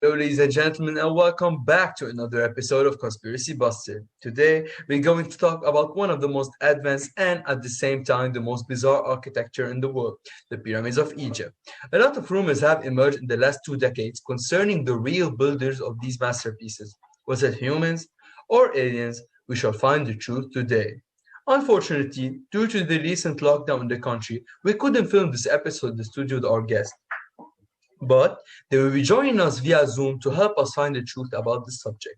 Hello, ladies and gentlemen, and welcome back to another episode of Conspiracy Busted. Today, we're going to talk about one of the most advanced and at the same time the most bizarre architecture in the world, the pyramids of Egypt. A lot of rumors have emerged in the last 2 decades concerning the real builders of these masterpieces. Was it humans or aliens? We shall find the truth today. Unfortunately, due to the recent lockdown in the country, we couldn't film this episode in the studio with our guest. But they will be joining us via Zoom to help us find the truth about this subject.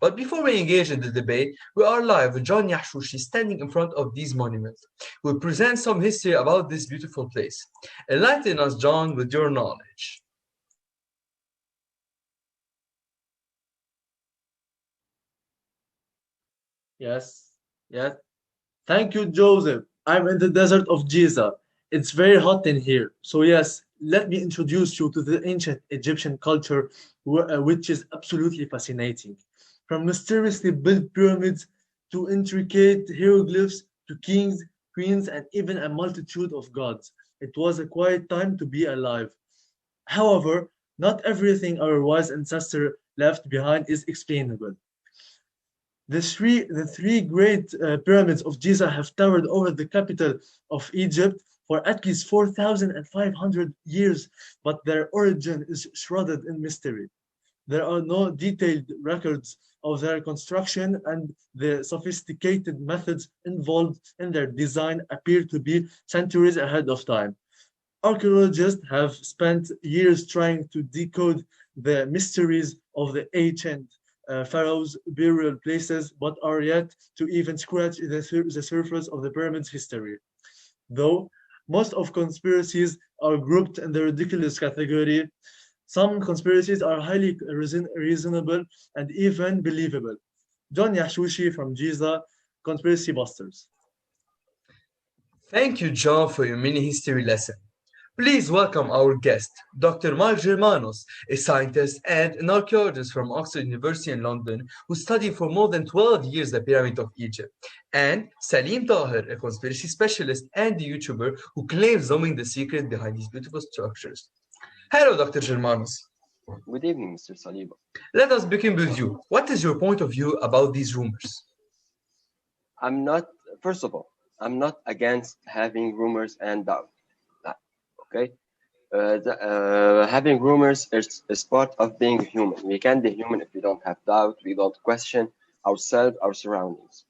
But before we engage in the debate, we are live with John Yahshushi standing in front of these monuments. We'll present some history about this beautiful place. Enlighten us, John, with your knowledge. Yes, yes. Thank you, Joseph. I'm in the desert of Giza. It's very hot in here. So, yes, let me introduce you to the ancient Egyptian culture, which is absolutely fascinating. From mysteriously built pyramids to intricate hieroglyphs to kings, queens, and even a multitude of gods. It was a quiet time to be alive. However, not everything our wise ancestor left behind is explainable. The three great pyramids of Giza have towered over the capital of Egypt for at least 4,500 years, but their origin is shrouded in mystery. There are no detailed records of their construction, and the sophisticated methods involved in their design appear to be centuries ahead of time. Archaeologists have spent years trying to decode the mysteries of the ancient pharaohs' burial places, but are yet to even scratch the surface of the pyramids' history. Though most of conspiracies are grouped in the ridiculous category, some conspiracies are highly reasonable and even believable. John Yashushi from Giza, Conspiracy Busters. Thank you, John, for your mini history lesson. Please welcome our guest, Dr. Mark Germanos, a scientist and an archaeologist from Oxford University in London who studied for more than 12 years the Pyramid of Egypt, and Salim Tahir, a conspiracy specialist and a YouTuber who claims knowing the secret behind these beautiful structures. Hello, Dr. Germanos. Good evening, Mr. Salim. Let us begin with you. What is your point of view about these rumors? First of all, I'm not against having rumors and doubt. Okay, having rumors is part of being human. We can be human if we don't have doubt, we don't question ourselves, our surroundings.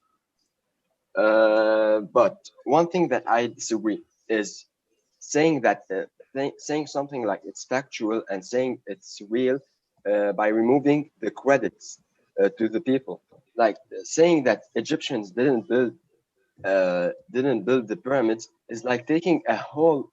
But one thing that I disagree is saying that saying something like it's factual and saying it's real by removing the credits to the people. Like saying that Egyptians didn't build the pyramids is like taking a whole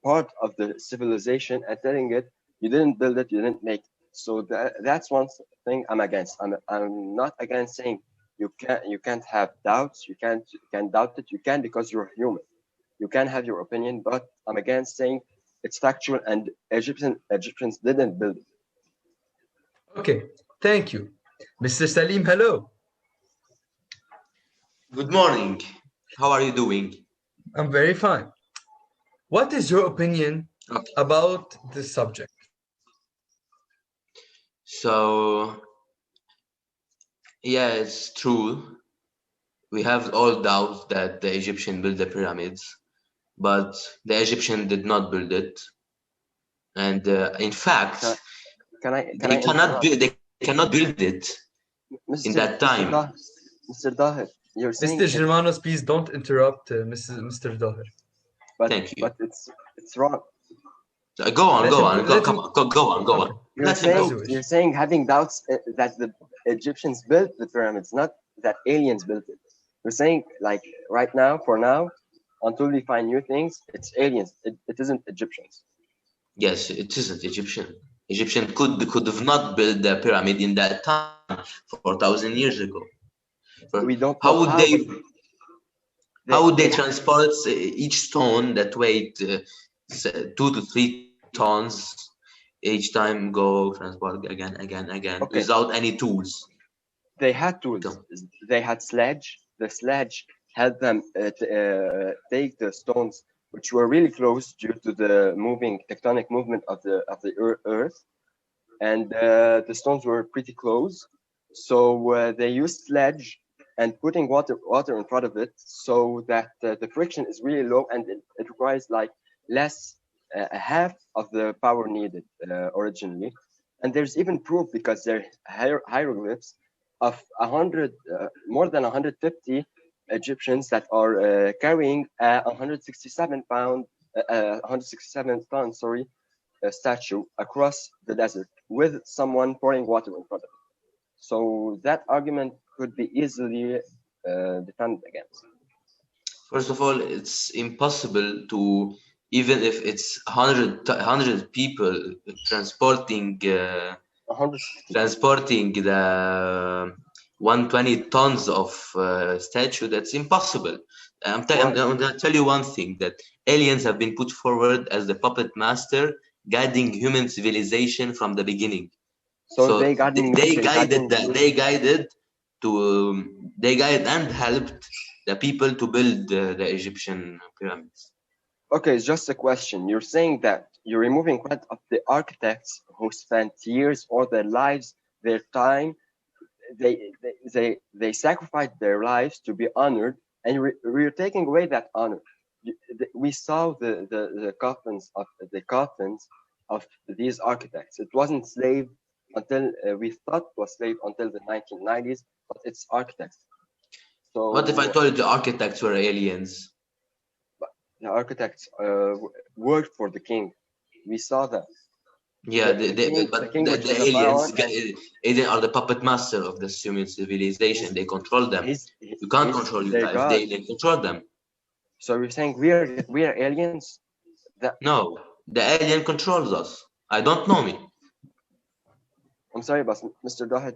part of the civilization and telling it you didn't build it, you didn't make it. So that's one thing I'm against. I'm not against saying you can't have doubts, you can doubt it, you can because you're human. You can have your opinion, but I'm against saying it's factual and Egyptians didn't build it. Okay, thank you. Mr. Salim, hello. Good morning. How are you doing? I'm very fine. What is your opinion about this subject? So, yeah, it's true. We have all doubts that the Egyptian built the pyramids, but the Egyptian did not build it. And in fact, they cannot build it in that time. Mr. Dahir, you're saying Mr. Germanos, please don't interrupt Mr. Dahir. Thank you. But it's wrong. Go on. You're saying having doubts that the Egyptians built the pyramids, not that aliens built it. You're saying like right now, for now, until we find new things, it's aliens. It isn't Egyptians. Yes, it isn't Egyptian. Egyptian could have not built the pyramid in that time 4,000 years ago. We don't. How would they transport each stone that weighed 2 to 3 tons each time? Go transport again, without any tools. They had tools. They had sledge. The sledge helped them take the stones which were really close due to the moving tectonic movement of the Earth, and the stones were pretty close. So they used sledge and putting water in front of it, so that the friction is really low, and it requires like less, half of the power needed originally. And there's even proof because there are hieroglyphs of 100, more than 150 Egyptians that are carrying a 167 ton, sorry, statue across the desert with someone pouring water in front of it. So that argument could be easily defended against. First of all, it's impossible to, even if it's 100 people transporting the 120 tons of statue, that's impossible. I'm gonna tell you one thing, that aliens have been put forward as the puppet master guiding human civilization from the beginning. So they guided and helped the people to build the Egyptian pyramids. Okay, it's just a question. You're saying that you're removing credit of the architects who spent years or their lives, their time, they sacrificed their lives to be honored, and we're taking away that honor. We saw the coffins of these architects. It wasn't slave until we thought it was slave until the 1990s, but it's architects. So what if I told you the architects were aliens? The architects worked for the king. We saw that. Yeah, the aliens are the puppet master of the human civilization. They control them. You can't control your life. They control them. So you're saying we are aliens? No, the alien controls us. I don't know me. I'm sorry, but Mr. Daher,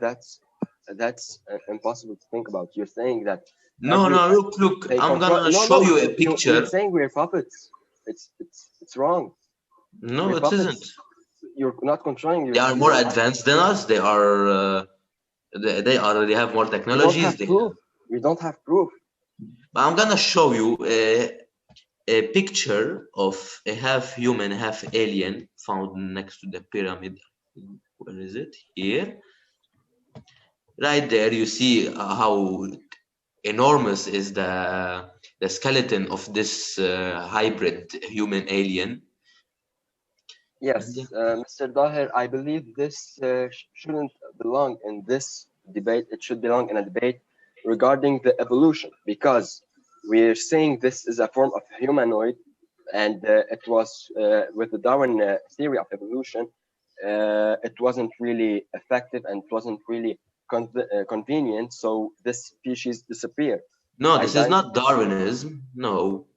that's impossible to think about. You're saying that. No, look. I'm gonna show you a picture. You're saying we're puppets. It's wrong. No, it isn't. You're not controlling. They are more advanced than us. They are. They have more technologies. We don't have proof. But I'm gonna show you a picture of a half human, half alien found next to the pyramid. Where is it? Here. Right there, you see how enormous is the skeleton of this hybrid human alien. Yes, Mr. Daher, I believe this shouldn't belong in this debate. It should belong in a debate regarding the evolution, because we're saying this is a form of humanoid, and it was with the Darwin theory of evolution, it wasn't really effective and it wasn't really convenient, so this species disappeared. No, this is not Darwinism. No.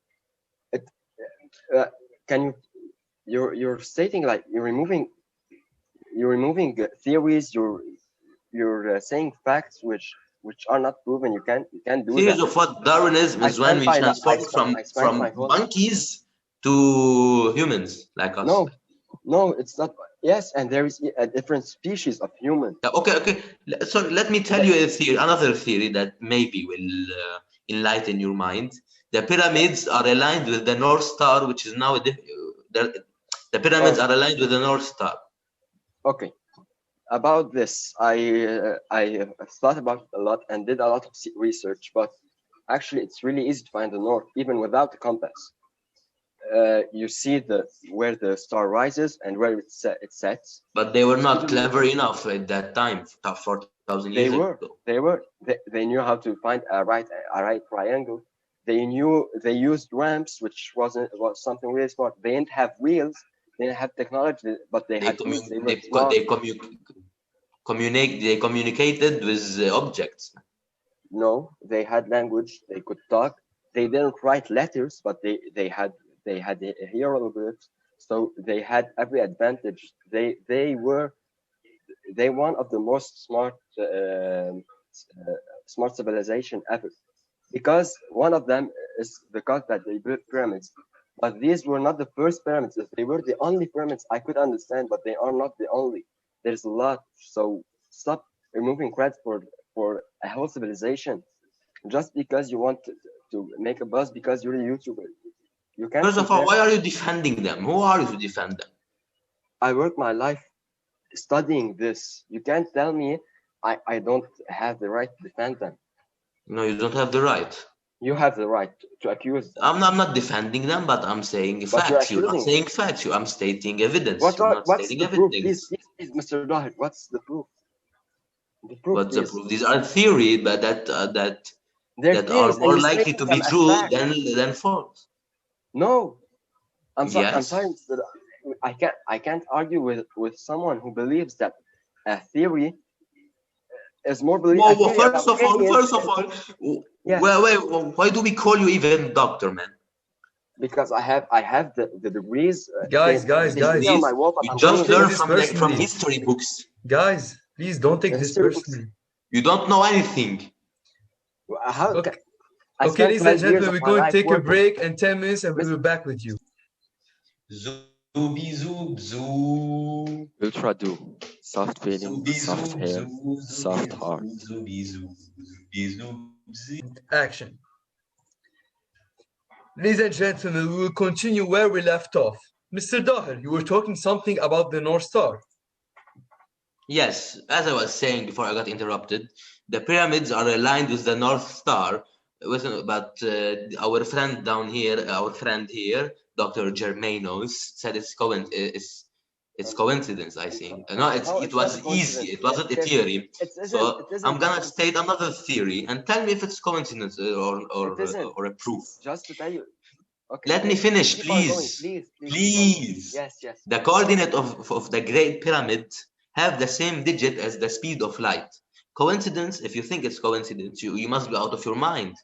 Can you're stating like you're removing theories. You're saying facts which are not proven. You can't do that. Here's of what Darwinism is, when we transform from monkeys to humans like us. No, it's not. Yes, and there is a different species of human. Okay. So let me tell you another theory that maybe will enlighten your mind. The pyramids are aligned with the North Star, which is now the pyramids are aligned with the North Star. Okay. About this, I thought about it a lot and did a lot of research, but actually it's really easy to find the north even without the compass. You see where the star rises and where it sets. But they were not clever enough at that time, 4,000 years ago. They knew how to find a right triangle. They used ramps, which was something really smart. They didn't have wheels. They didn't have technology, but they communicated with objects. No, they had language. They could talk. They didn't write letters, but they had hieroglyphs. So they had every advantage. They were one of the most smart civilization ever, because one of them is the god that they built pyramids. But these were not the first pyramids. If they were the only pyramids, I could understand, but they are not the only. There's a lot. So stop removing credit for a whole civilization just because you want to make a buzz because you're a YouTuber. You can't First of all, compare. why are you defending them? Who are you to defend them? I work my life studying this. You can't tell me I don't have the right to defend them. No, you don't have the right. You have the right to accuse them. I'm not defending them, but I'm saying But you're facts. You're not accusing saying facts. I'm stating evidence. What You're are, not what's stating the proof? evidence. Please, Mr. Dahir, what's the proof? The proof, What's the please. proof? These are theory, but They're that are theories, and more you're likely stating to be them as true fact. than false. No, I'm Yes. sorry, Mr. I can't argue with someone who believes that a theory is more Well, theory about aliens. first of all, Yeah. wait, why do we call you even doctor, man? Because I have the degrees. Guys, guys, they see guys. on my wall, but You I'm just Don't saying take learn this from personally. history books. Guys, please don't take the this history books. personally. You don't know anything. How Okay, can, I okay, spent ladies and 12 years gentlemen, of we're my going to life take a working. break in 10 minutes and we'll Miss- be back with you. Zooby zoob zoo. Ultra do. Soft feeling, Zooby soft zoob hair, zoo. soft heart. Zooby zoob. Zooby zoob zoo. Action. Ladies and gentlemen, we will continue where we left off. Mr. Daher, you were talking something about the North Star. Yes, as I was saying before I got interrupted, the pyramids are aligned with the North Star. But our friend down here, Dr. Germanos, said it's coincidence. I think no, it was easy. It wasn't a theory. So I'm gonna state another theory and tell me if it's coincidence or a proof. Just to tell you. Okay. Let me finish, Keep on going, please. please. Yes. The coordinate of the Great Pyramid have the same digit as the speed of light. Coincidence, if you think it's coincidence, you must be out of your mind.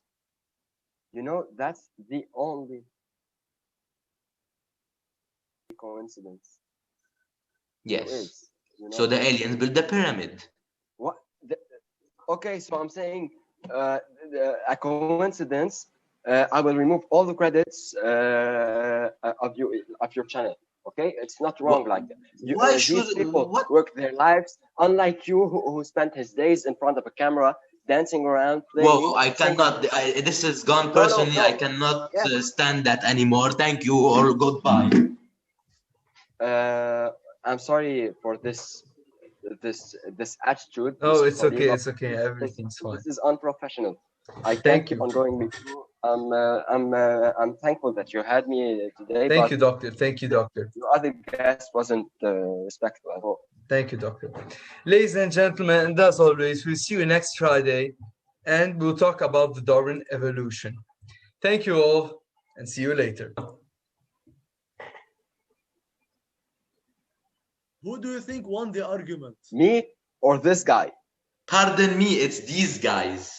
You know, that's the only coincidence. Yes. There is, you know? So the aliens built the pyramid. What? Okay, so I'm saying a coincidence. I will remove all the credits of your channel. Okay, it's not wrong like that. Why These should people what? work their lives, unlike you, who spent his days in front of a camera, dancing around, playing. Whoa, I cannot. This is gone personally. no. I cannot Yeah. stand that anymore. Thank you or goodbye. I'm sorry for this attitude. Oh, Mr. it's Salim. okay, it's okay. Everything's fine. This is unprofessional. I can't Thank keep you. on going with you. I'm thankful that you had me today. Thank but you, doctor. Thank you, doctor. your other guest wasn't respectful at all. Thank you, doctor. Ladies and gentlemen, and as always, we'll see you next Friday and we'll talk about the Darwin evolution. Thank you all and see you later. Who do you think won the argument? Me or this guy? Pardon me, it's these guys.